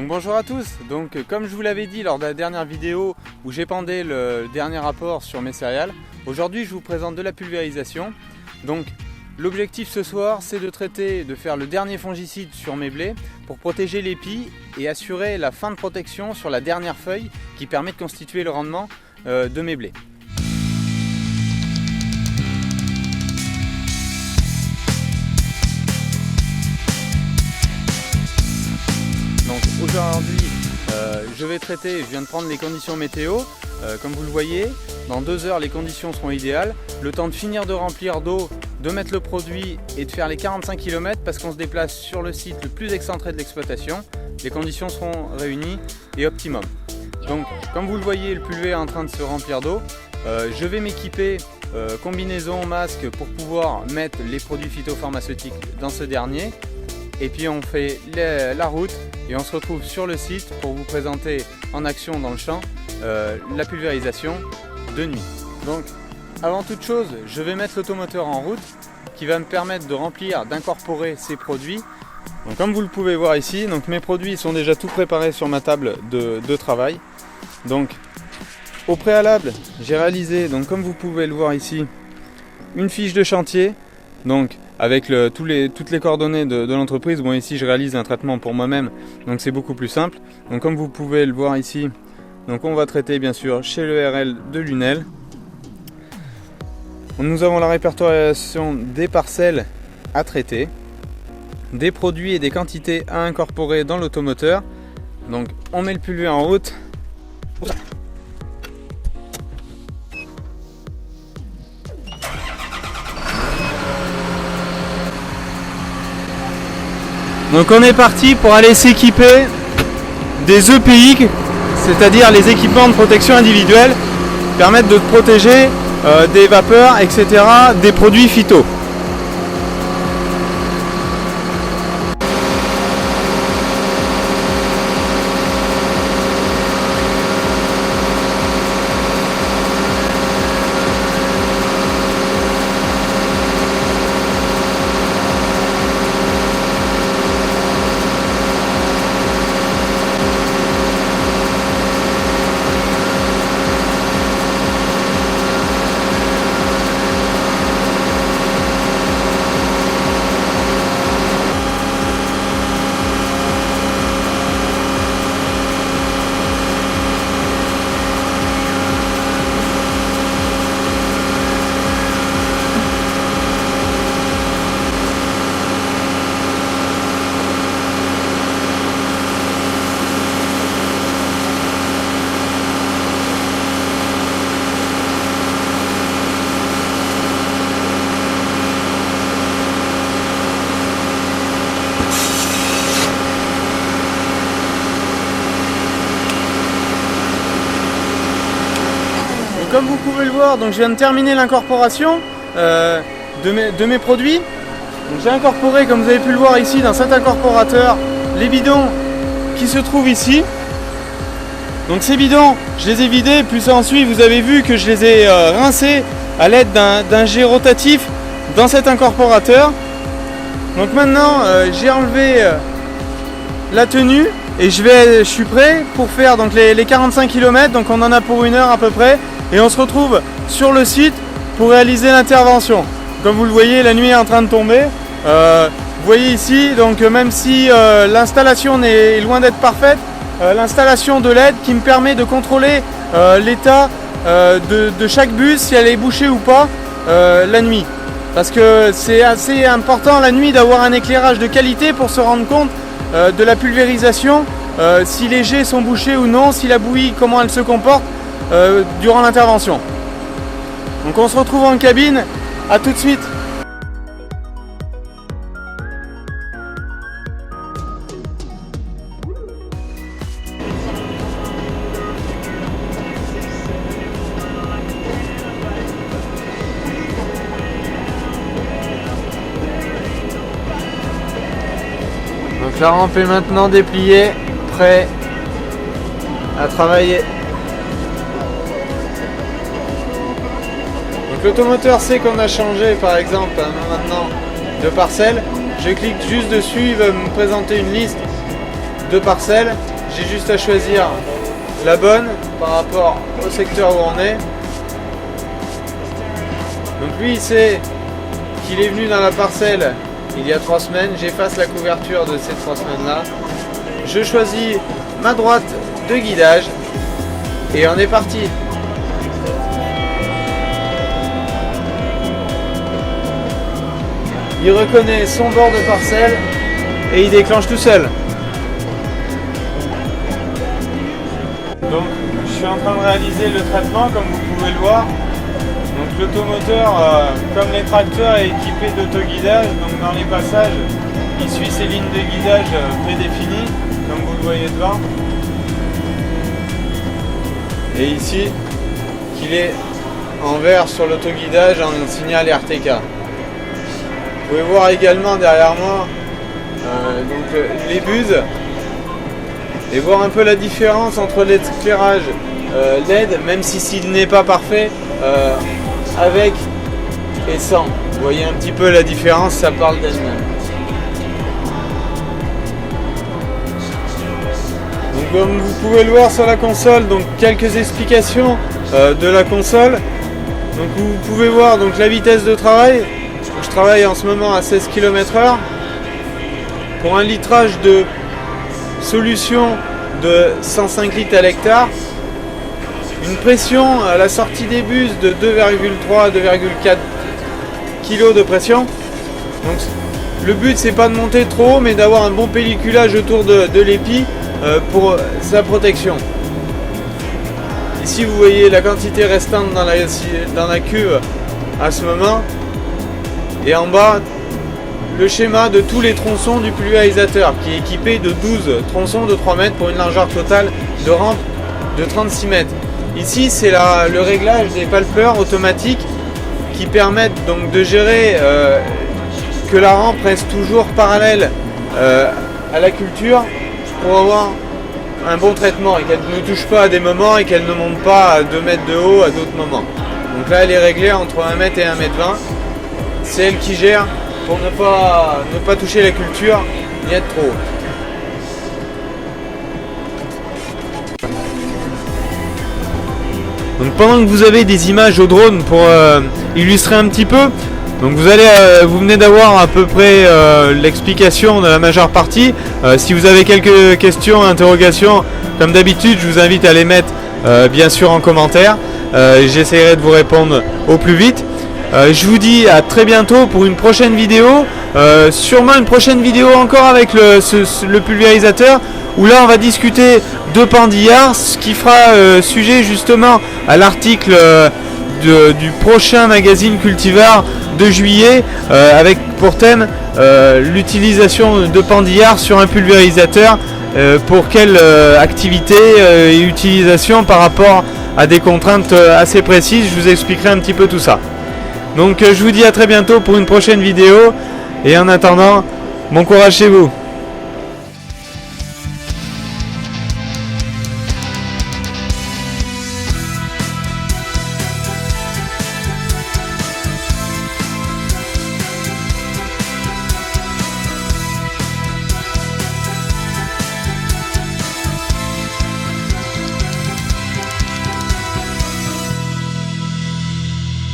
Donc bonjour à tous, donc comme je vous l'avais dit lors de la dernière vidéo où j'épandais le dernier rapport sur mes céréales, aujourd'hui je vous présente de la pulvérisation. Donc l'objectif ce soir c'est de faire le dernier fongicide sur mes blés pour protéger l'épi et assurer la fin de protection sur la dernière feuille qui permet de constituer le rendement de mes blés. Donc aujourd'hui je viens de prendre les conditions météo, comme vous le voyez, dans 2 heures les conditions seront idéales, le temps de finir de remplir d'eau, de mettre le produit et de faire les 45 km parce qu'on se déplace sur le site le plus excentré de l'exploitation, les conditions seront réunies et optimum. Donc comme vous le voyez, le pulvé est en train de se remplir d'eau, je vais m'équiper combinaison, masque pour pouvoir mettre les produits phytopharmaceutiques dans ce dernier. Et puis on fait la route et on se retrouve sur le site pour vous présenter en action dans le champ la pulvérisation de nuit. Donc avant toute chose, je vais mettre l'automoteur en route qui va me permettre de remplir, d'incorporer ces produits. Donc comme vous le pouvez voir ici, donc mes produits sont déjà tout préparés sur ma table de travail. Donc au préalable, j'ai réalisé, donc comme vous pouvez le voir ici, une fiche de chantier. Donc avec toutes les coordonnées de l'entreprise. Bon, ici je réalise un traitement pour moi-même, donc c'est beaucoup plus simple. Donc comme vous pouvez le voir ici, donc on va traiter bien sûr chez le RL de Lunel. Nous avons la répertoriation des parcelles à traiter, des produits et des quantités à incorporer dans l'automoteur. Donc on met le pulvé en route. Donc on est parti pour aller s'équiper des EPI, c'est-à-dire les équipements de protection individuelle, qui permettent de protéger des vapeurs, etc., des produits phyto. Comme vous pouvez le voir, donc je viens de terminer l'incorporation de mes produits. J'ai incorporé, comme vous avez pu le voir ici dans cet incorporateur, les bidons qui se trouvent ici. Donc ces bidons, je les ai vidés, puis ensuite vous avez vu que je les ai rincés à l'aide d'un jet rotatif dans cet incorporateur. Donc maintenant j'ai enlevé la tenue et je suis prêt pour faire donc les 45 km, donc on en a pour 1 heure à peu près. Et on se retrouve sur le site pour réaliser l'intervention. Comme vous le voyez, la nuit est en train de tomber. Vous voyez ici, donc même si l'installation est loin d'être parfaite, l'installation de LED qui me permet de contrôler l'état de chaque buse, si elle est bouchée ou pas, la nuit. Parce que c'est assez important la nuit d'avoir un éclairage de qualité pour se rendre compte de la pulvérisation, si les jets sont bouchés ou non, si la bouillie, comment elle se comporte durant l'intervention. Donc on se retrouve en cabine, à tout de suite. Donc la rampe est maintenant dépliée, prêt à travailler. Donc l'automoteur sait qu'on a changé par exemple maintenant de parcelle. Je clique juste dessus, il va me présenter une liste de parcelles j'ai juste à choisir la bonne par rapport au secteur où on est. Donc lui il sait qu'il est venu dans la parcelle il y a 3 semaines, j'efface la couverture de ces 3 semaines là. Je choisis ma droite de guidage et on est parti. Il reconnaît son bord de parcelle et il déclenche tout seul. Donc je suis en train de réaliser le traitement comme vous pouvez le voir. Donc l'automoteur, comme les tracteurs, est équipé d'autoguidage. Donc dans les passages, il suit ses lignes de guidage prédéfinies, comme vous le voyez devant. Et ici, qu'il est en vert sur l'autoguidage en signal RTK. Vous pouvez voir également derrière moi les buses et voir un peu la différence entre l'éclairage LED, même si s'il n'est pas parfait, avec et sans. Vous voyez un petit peu la différence, ça parle d'elle-même. Donc comme vous pouvez le voir sur la console, donc quelques explications de la console. Donc vous pouvez voir donc la vitesse de travail. Je travaille en ce moment à 16 km/h. Pour un litrage de solution de 105 litres à l'hectare. Une pression à la sortie des bus de 2,3 à 2,4 kg de pression. Donc le but c'est pas de monter trop haut mais d'avoir un bon pelliculage autour de l'épi pour sa protection. Ici vous voyez la quantité restante dans la cuve à ce moment. Et en bas le schéma de tous les tronçons du pulvérisateur qui est équipé de 12 tronçons de 3 mètres pour une largeur totale de rampe de 36 mètres. Ici c'est le réglage des palpeurs automatiques qui permettent donc de gérer que la rampe reste toujours parallèle à la culture pour avoir un bon traitement et qu'elle ne touche pas à des moments et qu'elle ne monte pas à 2 mètres de haut à d'autres moments. Donc là elle est réglée entre 1 mètre et 1 mètre 20. C'est elle qui gère pour ne pas toucher la culture ni être trop haut. Donc pendant que vous avez des images au drone pour illustrer un petit peu, donc vous venez d'avoir à peu près l'explication de la majeure partie. Si vous avez quelques questions, interrogations, comme d'habitude, je vous invite à les mettre bien sûr en commentaire. J'essaierai de vous répondre au plus vite. Je vous dis à très bientôt pour une prochaine vidéo. Sûrement une prochaine vidéo encore avec le pulvérisateur, où là on va discuter de pendillard, ce qui fera sujet justement à l'article du prochain magazine Cultivar de juillet, avec pour thème l'utilisation de pendillard sur un pulvérisateur, pour quelle activité et utilisation par rapport à des contraintes assez précises. Je vous expliquerai un petit peu tout ça. Donc je vous dis à très bientôt pour une prochaine vidéo, et en attendant, bon courage chez vous.